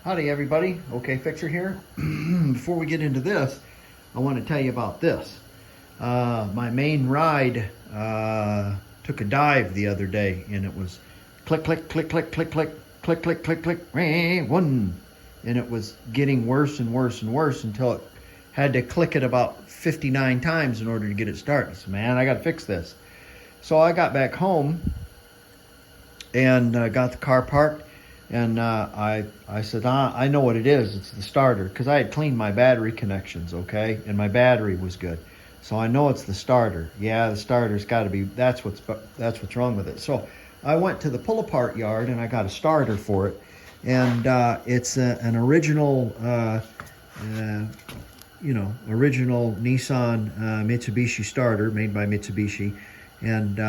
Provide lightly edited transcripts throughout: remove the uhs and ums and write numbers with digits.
Howdy everybody, OK Fixer here. Before we get into this, I want to tell you about this. My main ride took a dive the other day, and it was click, click, click, click, click, click, click, click, click, click, one. And it was getting worse and worse and worse until it had to click it about 59 times in order to get it started. So, man, I got to fix this. So I got back home and got the car parked. And I said, I know what it is. It's the starter, because I had cleaned my battery connections, okay? And my battery was good. So I know it's the starter. Yeah, the starter's got to be, that's what's wrong with it. So I went to the pull-apart yard, and I got a starter for it. And it's an original, original Nissan Mitsubishi starter made by Mitsubishi. And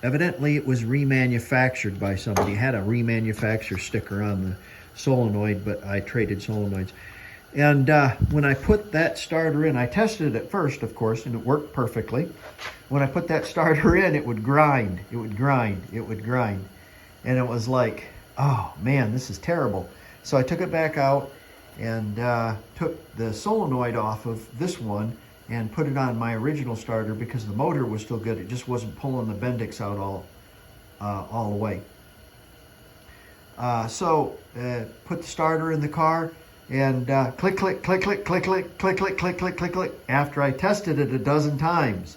evidently, it was remanufactured by somebody. It had a remanufacture sticker on the solenoid, but I traded solenoids. And when I put that starter in, I tested it first, of course, and it worked perfectly. When I put that starter in, it would grind. It would grind. It would grind. And it was like, oh, man, this is terrible. So I took it back out and took the solenoid off of this one and put it on my original starter because the motor was still good. It just wasn't pulling the Bendix out all the way. So put the starter in the car and click, click, click, click, click, click, click, click, click, click, click, click, after I tested it a dozen times.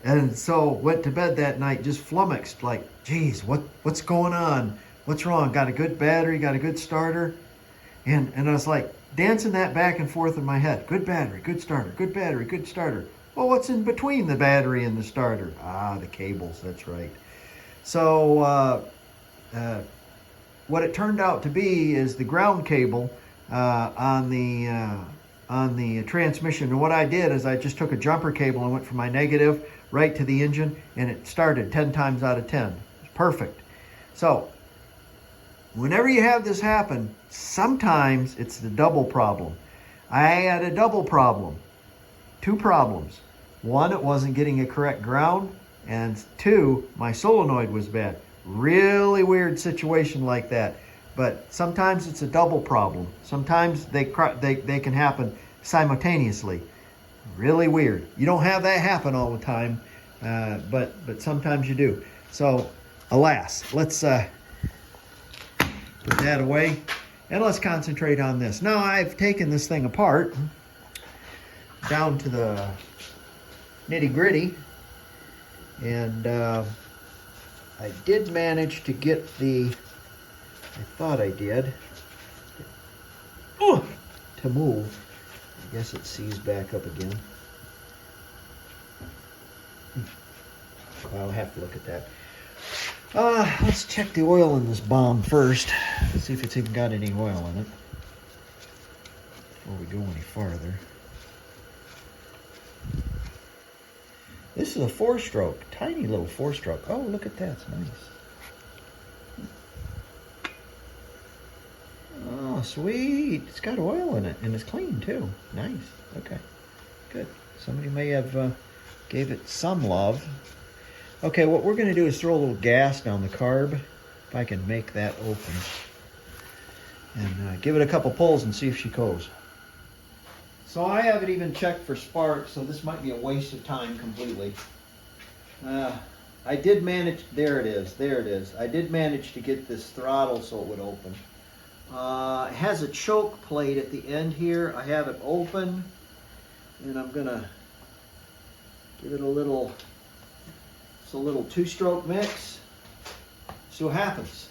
And so went to bed that night just flummoxed, like, geez, what's going on? What's wrong? Got a good battery, got a good starter? And I was like, dancing that back and forth in my head. Good battery, good starter, good battery, good starter. Well, what's in between the battery and the starter? Ah, the cables, that's right. So what it turned out to be is the ground cable on the transmission. And what I did is I just took a jumper cable and went from my negative right to the engine, and it started 10 times out of 10. It's perfect. So whenever you have this happen, sometimes it's the double problem. I had a double problem. Two problems. One, it wasn't getting a correct ground. And two, my solenoid was bad. Really weird situation like that. But sometimes it's a double problem. Sometimes they can happen simultaneously. Really weird. You don't have that happen all the time, but sometimes you do. So, alas, let's put that away, and let's concentrate on this. Now, I've taken this thing apart down to the nitty-gritty, and I did manage to get I thought I did, to move. I guess it seized back up again. I'll have to look at that. Let's check the oil in this bomb first. Let's see if it's even got any oil in it before we go any farther. This is a 4-stroke, tiny little 4-stroke. Oh, look at that, it's nice. Oh, sweet, it's got oil in it, and it's clean too. Nice, okay, good. Somebody may have gave it some love. Okay, what we're going to do is throw a little gas down the carb, if I can make that open, and give it a couple pulls and see if she goes. So I haven't even checked for sparks, so this might be a waste of time completely. I did manage, there it is. I did manage to get this throttle so it would open. It has a choke plate at the end here. I have it open, and I'm going to give it a little 2-stroke mix. See what happens.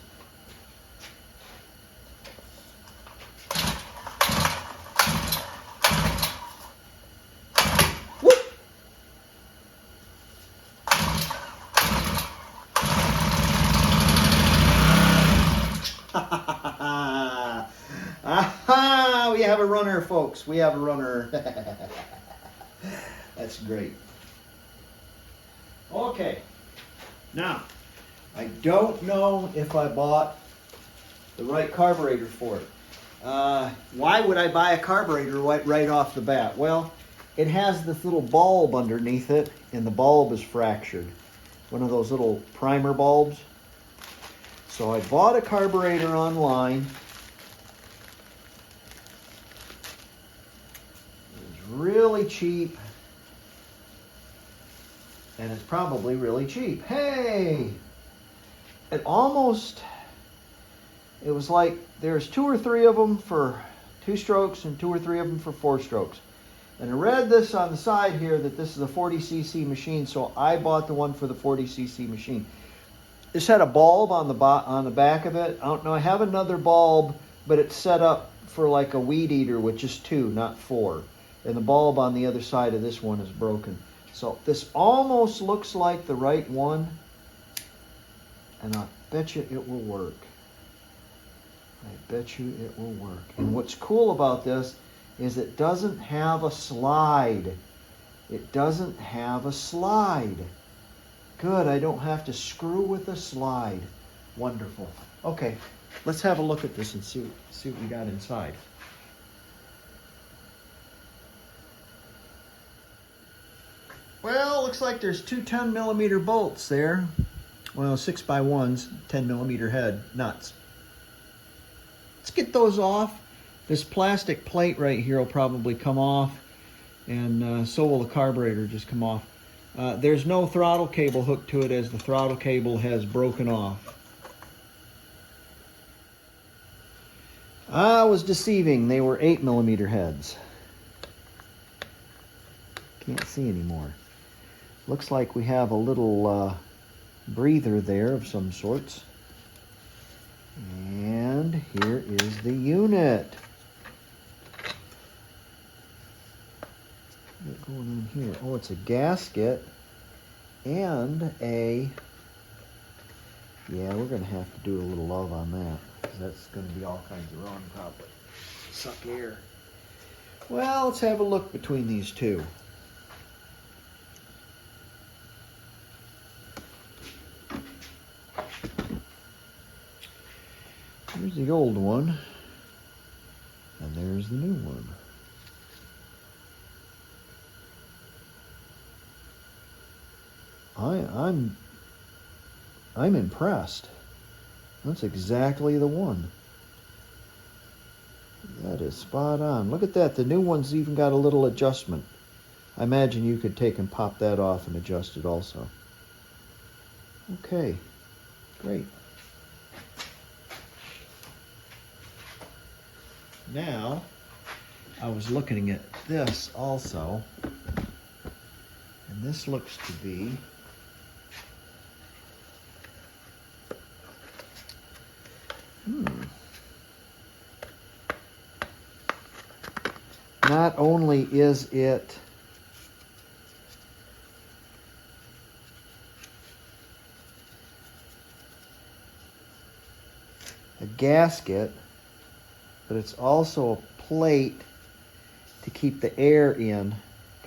Whoop! Aha! We have a runner, folks. We have a runner. That's great. Okay. Now, I don't know if I bought the right carburetor for it. Why would I buy a carburetor right off the bat? Well, it has this little bulb underneath it, and the bulb is fractured. One of those little primer bulbs. So I bought a carburetor online, really cheap. And it's probably really cheap. Hey! It was like there's 2 or 3 of them for 2 strokes and 2 or 3 of them for 4 strokes. And I read this on the side here that this is a 40cc machine, so I bought the one for the 40cc machine. This had a bulb on the back of it. I don't know, I have another bulb, but it's set up for like a weed eater with just 2, not 4. And the bulb on the other side of this one is broken. So this almost looks like the right one, and I bet you it will work. I bet you it will work. And what's cool about this is it doesn't have a slide. It doesn't have a slide. Good, I don't have to screw with a slide. Wonderful. Okay, let's have a look at this and see what we got inside. Well, looks like there's 2 10mm bolts there. Well, 6x1s, 10mm head nuts. Let's get those off. This plastic plate right here will probably come off, and so will the carburetor just come off. There's no throttle cable hooked to it, as the throttle cable has broken off. I was deceiving. They were 8mm heads. Can't see anymore. Looks like we have a little breather there of some sorts. And here is the unit. What's going on here? Oh, it's a gasket and a... Yeah, we're going to have to do a little love on that, because that's going to be all kinds of wrong probably. Suck air. Well, let's have a look between these two. Here's the old one, and there's the new one. I'm impressed. That's exactly the one. That is spot on. Look at that. The new one's even got a little adjustment. I imagine you could take and pop that off and adjust it also. Okay, great. Now, I was looking at this also, and this looks to be not only is it a gasket, but it's also a plate to keep the air in,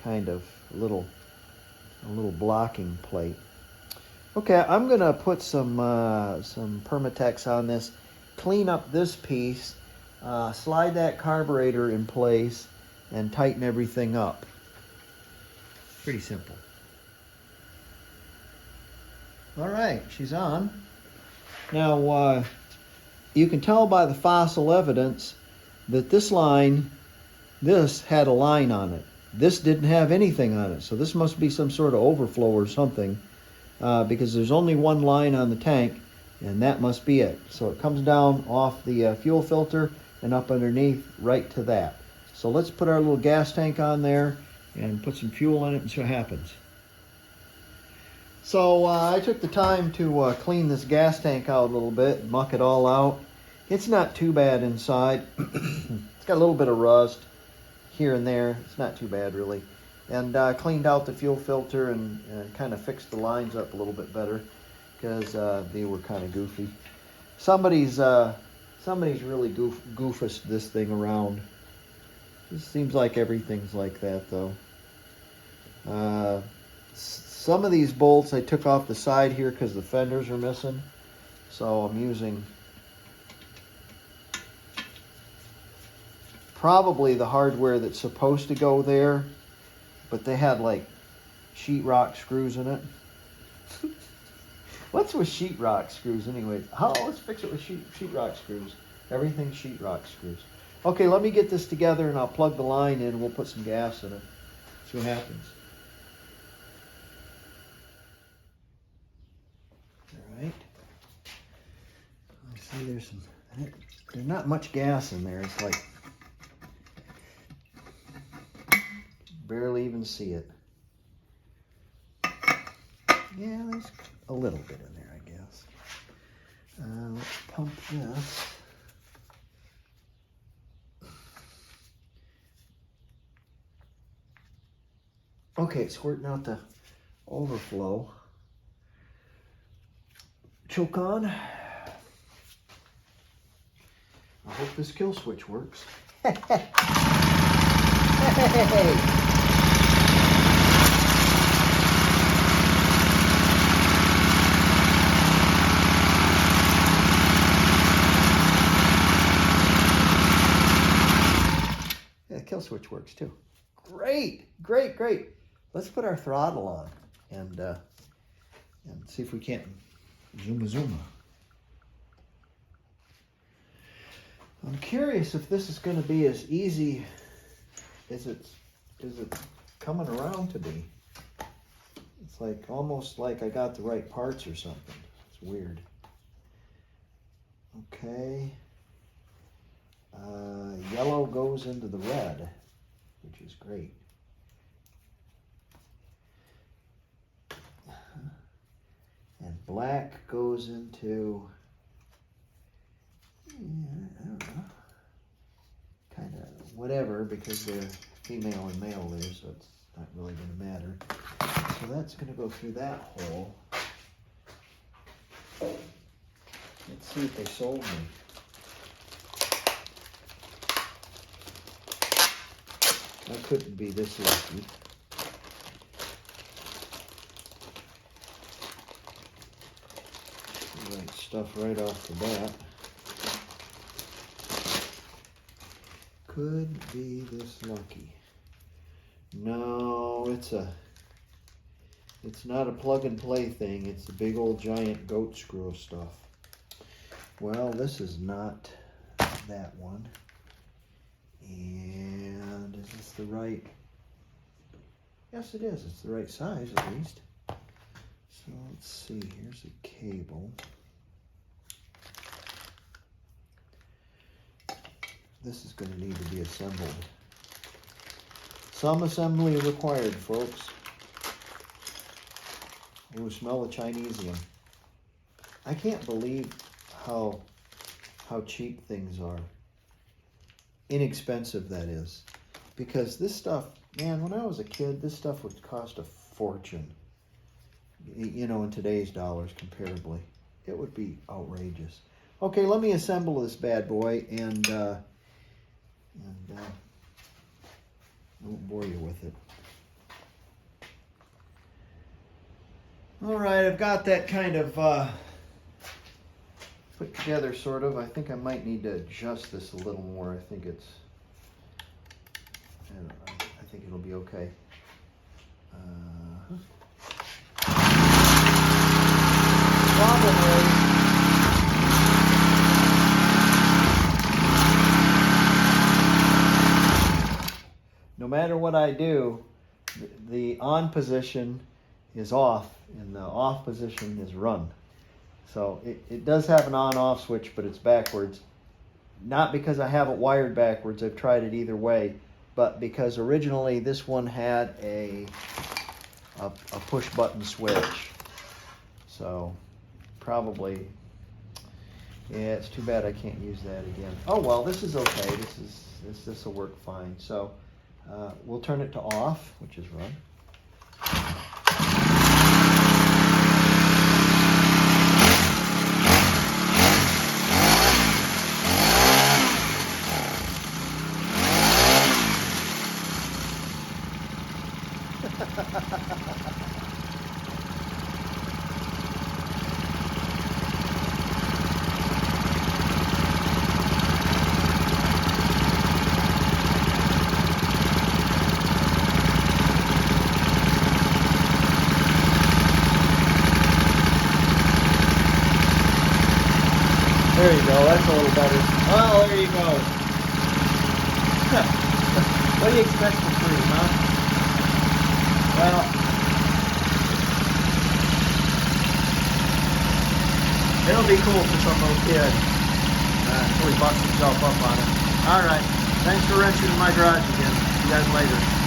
kind of a little blocking plate. Okay, I'm gonna put some Permatex on this, clean up this piece, slide that carburetor in place, and tighten everything up. Pretty simple. All right, she's on. Now, you can tell by the fossil evidence that this had a line on it. This didn't have anything on it, so this must be some sort of overflow or something, because there's only one line on the tank, and that must be it. So it comes down off the fuel filter and up underneath right to that. So let's put our little gas tank on there and put some fuel in it and see what happens. So I took the time to clean this gas tank out a little bit, muck it all out. It's not too bad inside. It's got a little bit of rust here and there. It's not too bad really. And cleaned out the fuel filter and kind of fixed the lines up a little bit better, because they were kind of goofy. Somebody's really goofused this thing around. It seems like everything's like that though. Some of these bolts I took off the side here because the fenders are missing. So I'm using probably the hardware that's supposed to go there, but they had like sheetrock screws in it. What's with sheetrock screws anyway? Let's fix it with sheetrock screws. Everything's sheetrock screws. Okay, let me get this together and I'll plug the line in and we'll put some gas in it. See what happens. All right. I see there's not much gas in there. It's like barely even see it. Yeah, there's a little bit in there, I guess. Let's pump this. Okay, it's squirting out the overflow. Choke on. I hope this kill switch works. Hey! Yeah, the kill switch works too. Great, great, great. Let's put our throttle on and see if we can't zoom. I'm curious if this is going to be as easy as it's coming around to be. It's like almost like I got the right parts or something. It's weird. Okay. Yellow goes into the red, which is great. And black goes into, I don't know, kind of whatever, because they're female and male there, so it's not really going to matter. So that's going to go through that hole. Let's see if they sold me. That couldn't be this lucky. Right stuff right off the bat. Could be this lucky. No, it's not a plug and play thing. It's a big old giant goat screw of stuff. Well, this is not that one. And is this the right? Yes, it is. It's the right size at least. So let's see. Here's a cable. This is going to need to be assembled. Some assembly required, folks. Ooh, smell the Chinesium. I can't believe how cheap things are. Inexpensive, that is. Because this stuff, man, when I was a kid, this stuff would cost a fortune. You know, in today's dollars, comparably. It would be outrageous. Okay, let me assemble this bad boy, and I won't bore you with it. All right, I've got that kind of put together, sort of. I think I might need to adjust this a little more. I think it's, I don't know, I think it'll be okay. Problem is, no matter what I do, the on position is off and the off position is run. So it does have an on-off switch, but it's backwards. Not because I have it wired backwards. I've tried it either way, but because originally this one had a push-button switch. So probably, yeah, it's too bad I can't use that again. Oh well, this is okay. This will work fine. So we'll turn it to off, which is run. There you go, that's a little better. Oh, there you go. What do you expect for free, huh? Well, it'll be cool for some little kid until he busts himself up on it. All right. Thanks for wrenching in my garage again. See you guys later.